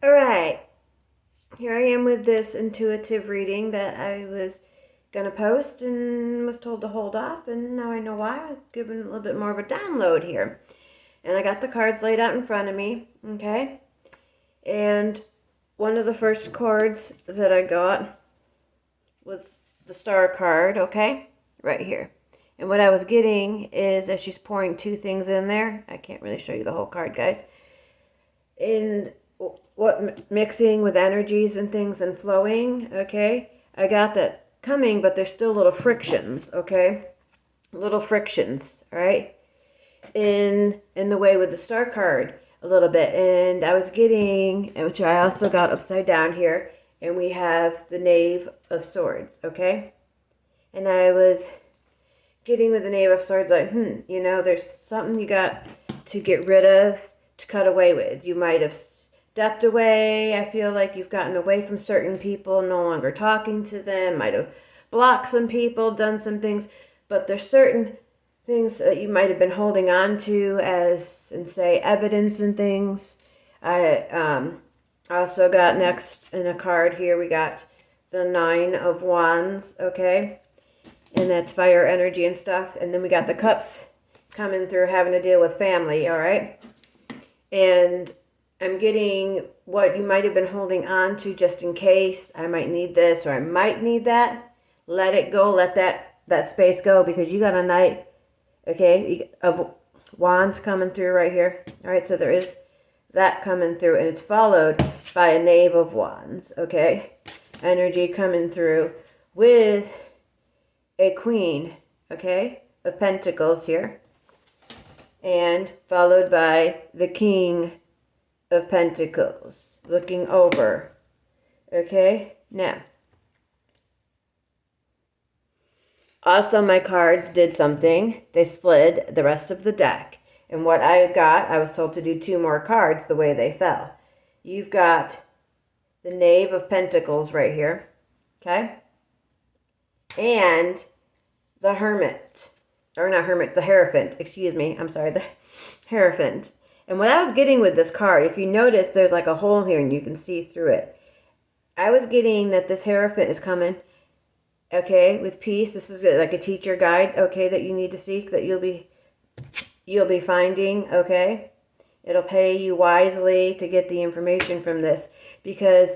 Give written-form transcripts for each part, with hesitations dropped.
Alright, here I am with this intuitive reading that I was going to post and was told to hold off, and now I know why. I've given a little bit more of a download here. And I got the cards laid out in front of me, okay? And one of the first cards that I got was the star card, okay? Right here. And what I was getting is, as she's pouring two things in there, I can't really show you the whole card, guys. In what mixing with energies and things and flowing, okay? I got that coming, but there's still little frictions, okay? Little frictions, all right? In the way with the star card a little bit. And I was getting, which I also got upside down here, and we have the Knave of Swords, okay? And I was getting with the Knave of Swords like, there's something you got to get rid of, to cut away with. You might have stepped away. I feel like you've gotten away from certain people, no longer talking to them, might have blocked some people, done some things, but there's certain things that you might have been holding on to as, and say, evidence and things. I also got next in a card here, we got the Nine of Wands, okay? And that's fire energy and stuff. And then we got the cups coming through, having to deal with family, all right? And I'm getting what you might have been holding on to just in case. I might need this or I might need that. Let it go. Let that space go, because you got a Knight, okay, of Wands coming through right here. All right, so there is that coming through, and it's followed by a Knave of Wands, okay? Energy coming through with a Queen, okay, of Pentacles here. And followed by the King of Pentacles, looking over. Okay, now. Also, my cards did something. They slid the rest of the deck. And what I got, I was told to do two more cards the way they fell. You've got the Knave of Pentacles right here. Okay? And the Hermit. Or not Hermit, the Hierophant. Excuse me. I'm sorry, the Hierophant. And what I was getting with this card, if you notice, there's like a hole here and you can see through it. I was getting that this Hierophant is coming, okay, with peace. This is like a teacher guide, okay, that you need to seek, that you'll be finding, okay? It'll pay you wisely to get the information from this, because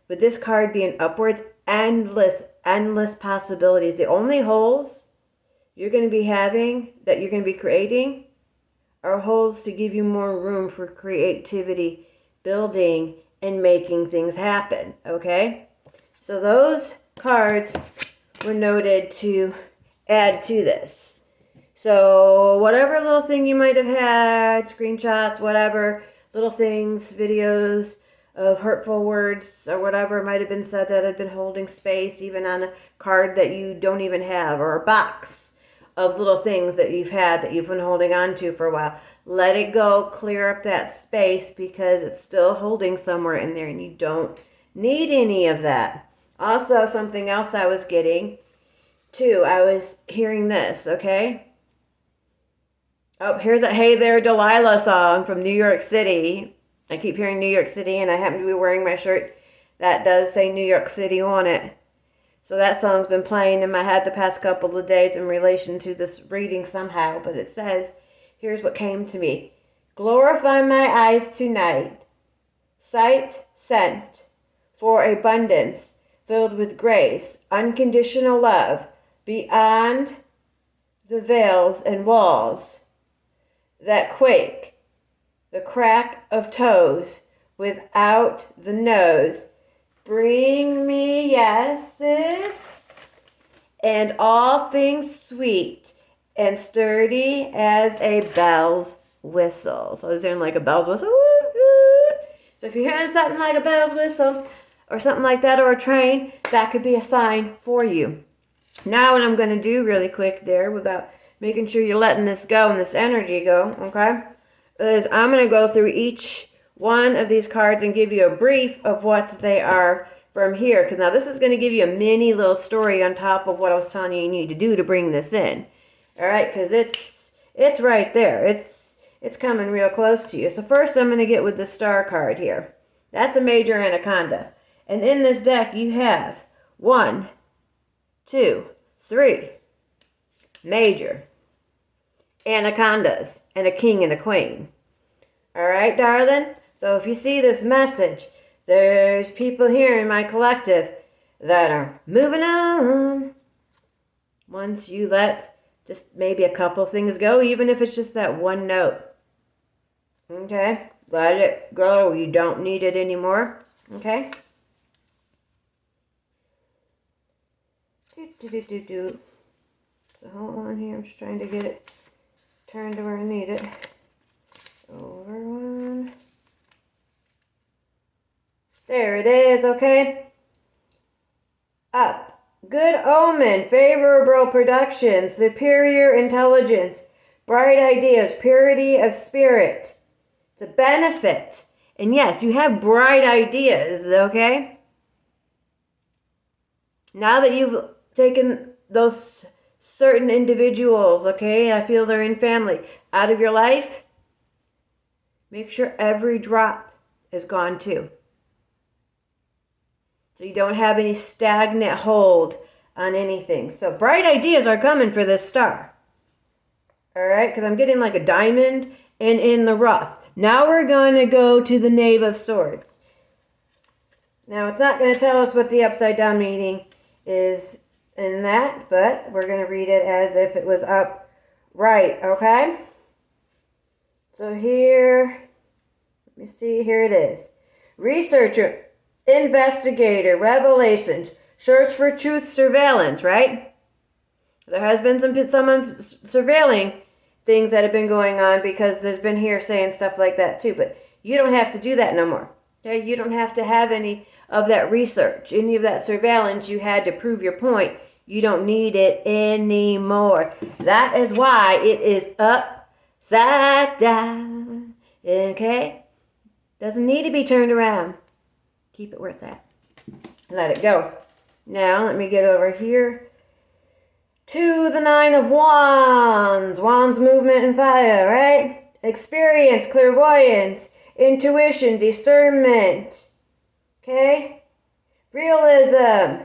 with this card being upwards, endless possibilities. The only holes you're going to be having, that you're going to be creating, are holes to give you more room for creativity, building, and making things happen, okay? So those cards were noted to add to this. So whatever little thing you might have had, screenshots, whatever, little things, videos of hurtful words or whatever might have been said that had been holding space, even on a card that you don't even have, or a box of little things that you've had that you've been holding on to for a while. Let it go, clear up that space, because it's still holding somewhere in there and you don't need any of that. Also, something else I was getting too, I was hearing this, okay? Oh, here's a Hey There Delilah song from New York City. I keep hearing New York City, and I happen to be wearing my shirt that does say New York City on it. So that song's been playing in my head the past couple of days in relation to this reading somehow. But it says, here's what came to me. Glorify my eyes tonight. Sight sent for abundance, filled with grace, unconditional love, beyond the veils and walls that quake, the crack of toes without the nose. Bring me yeses, and all things sweet and sturdy as a bell's whistle. So I was hearing like a bell's whistle. So if you're hearing something like a bell's whistle or something like that, or a train, that could be a sign for you. Now what I'm going to do really quick there, without making sure you're letting this go and this energy go, okay, is I'm going to go through each one of these cards and give you a brief of what they are from here. Because now this is going to give you a mini little story on top of what I was telling you need to do to bring this in. All right, because it's right there. It's coming real close to you. So first I'm going to get with the star card here. That's a major anaconda. And in this deck you have 1, 2, 3 major anacondas and a king and a queen. All right, darling? So if you see this message, there's people here in my collective that are moving on. Once you let just maybe a couple things go, even if it's just that one note. Okay? Let it go. You don't need it anymore. Okay? So hold on here. I'm just trying to get it turned to where I need it. Over one. There it is, okay? Up. Good omen, favorable production, superior intelligence, bright ideas, purity of spirit. It's a benefit. And yes, you have bright ideas, okay? Now that you've taken those certain individuals, okay, I feel they're in family, out of your life, make sure every drop is gone too. So you don't have any stagnant hold on anything. So bright ideas are coming for this star. All right, because I'm getting like a diamond and in the rough. Now we're going to go to the Knave of Swords. Now it's not going to tell us what the upside down meaning is in that, but we're going to read it as if it was upright, okay? So here, let me see, here it is. Researcher, investigator, revelations, search for truth, surveillance, right? There has been someone surveilling things that have been going on because there's been hearsay and stuff like that too, but you don't have to do that no more. Okay? You don't have to have any of that research, any of that surveillance. You had to prove your point. You don't need it anymore. That is why it is upside down. Okay? Doesn't need to be turned around. Keep it where it's at. Let it go. Now, let me get over here to the Nine of Wands. Wands, movement, and fire, right? Experience, clairvoyance, intuition, discernment. Okay? Realism,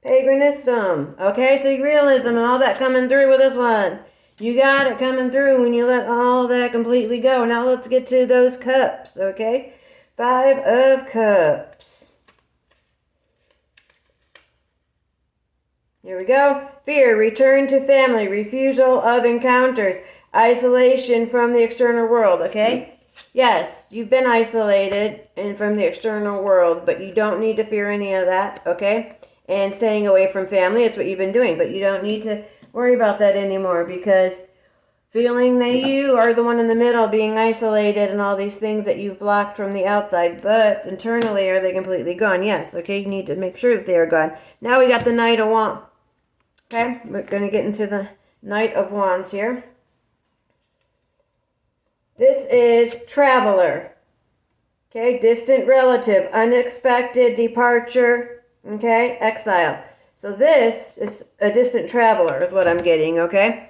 paganism. Okay, so realism and all that coming through with this one. You got it coming through when you let all that completely go. Now let's get to those cups, okay? 5 of Cups. Here we go. Fear, return to family, refusal of encounters, isolation from the external world, okay? Yes, you've been isolated and from the external world, but you don't need to fear any of that, okay? And staying away from family, it's what you've been doing, but you don't need to worry about that anymore because feeling that you are the one in the middle being isolated and all these things that you've blocked from the outside, but internally, are they completely gone? Yes, okay, you need to make sure that they are gone. Now we got the Knight of Wands. Okay, we're going to get into the Knight of Wands here. This is traveler. Okay, distant relative, unexpected departure, okay, exile. So this is a distant traveler is what I'm getting, okay?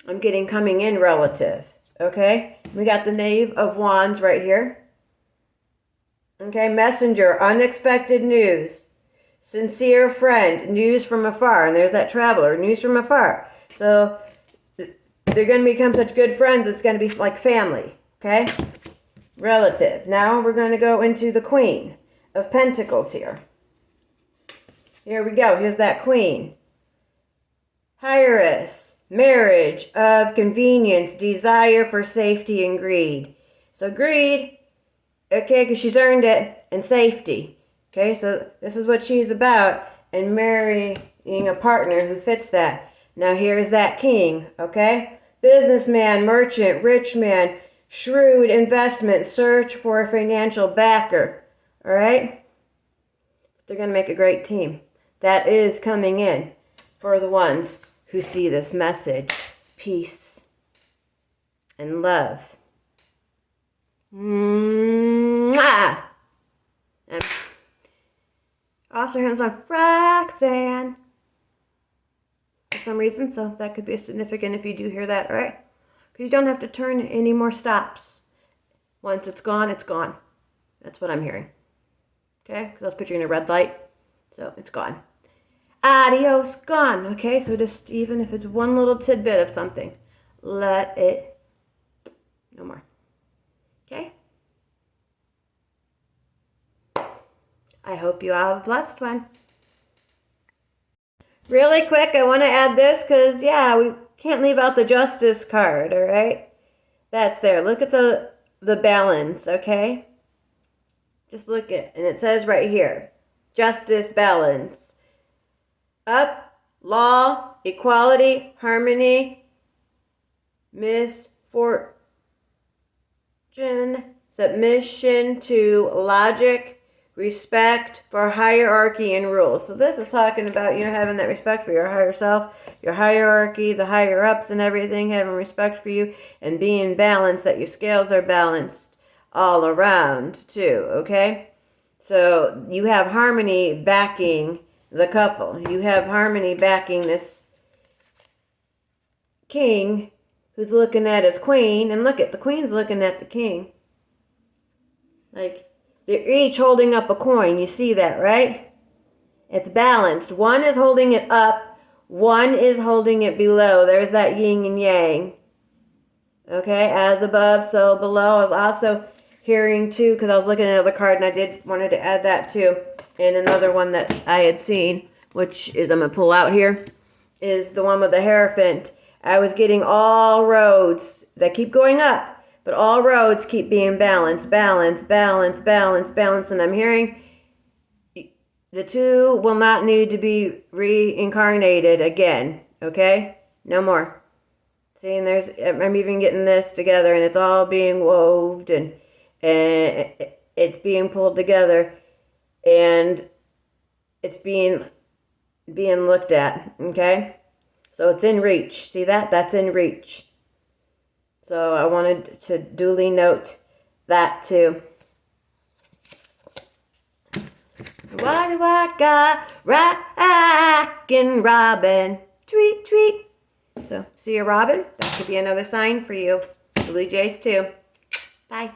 I'm getting coming in relative, okay? We got the Knave of Wands right here. Okay, messenger, unexpected news. Sincere friend, news from afar. And there's that traveler, news from afar. So they're going to become such good friends, it's going to be like family, okay? Relative. Now we're going to go into the Queen of Pentacles here. Here we go. Here's that Queen. Hierus. Marriage of convenience, desire for safety and greed. So greed, okay, because she's earned it, and safety. Okay, so this is what she's about, and marrying a partner who fits that. Now here's that King, okay? Businessman, merchant, rich man, shrewd investment, search for a financial backer. All right? They're going to make a great team. That is coming in for the ones who see this message. Peace and love. Mwah! And also hands on Roxanne. For some reason, so that could be significant if you do hear that, all right? Because you don't have to turn any more stops. Once it's gone, it's gone. That's what I'm hearing. Okay, because I was picturing a red light. So it's gone. Adios, gone. Okay, so just even if it's one little tidbit of something, let it, no more. Okay? I hope you all have a blessed one. Really quick, I want to add this because, yeah, we can't leave out the justice card, all right? That's there. Look at the balance, okay? Just look at, and it says right here, justice, balance. Up, law, equality, harmony, misfortune, submission to logic, respect for hierarchy and rules. So this is talking about, having that respect for your higher self, your hierarchy, the higher ups and everything, having respect for you and being balanced, that your scales are balanced all around too, okay? So you have harmony backing the couple. You have harmony backing this king who's looking at his queen. And look at the queen's looking at the king. Like, they're each holding up a coin. You see that, right? It's balanced. One is holding it up. One is holding it below. There's that yin and yang. Okay, as above, so below. I was also hearing too, because I was looking at another card, and I wanted to add that too. And another one that I had seen, which is, I'm going to pull out here, is the one with the Hierophant. I was getting all roads that keep going up. But all roads keep being balanced, balance, balance, balance, balance. And I'm hearing the two will not need to be reincarnated again. Okay? No more. See, and I'm even getting this together, and it's all being woved, and it's being pulled together, and it's being looked at. Okay? So it's in reach. See that? That's in reach. So I wanted to duly note that too. What do I got? Rockin' Robin. Tweet, tweet. So, see you, Robin. That could be another sign for you. Blue Jays too. Bye.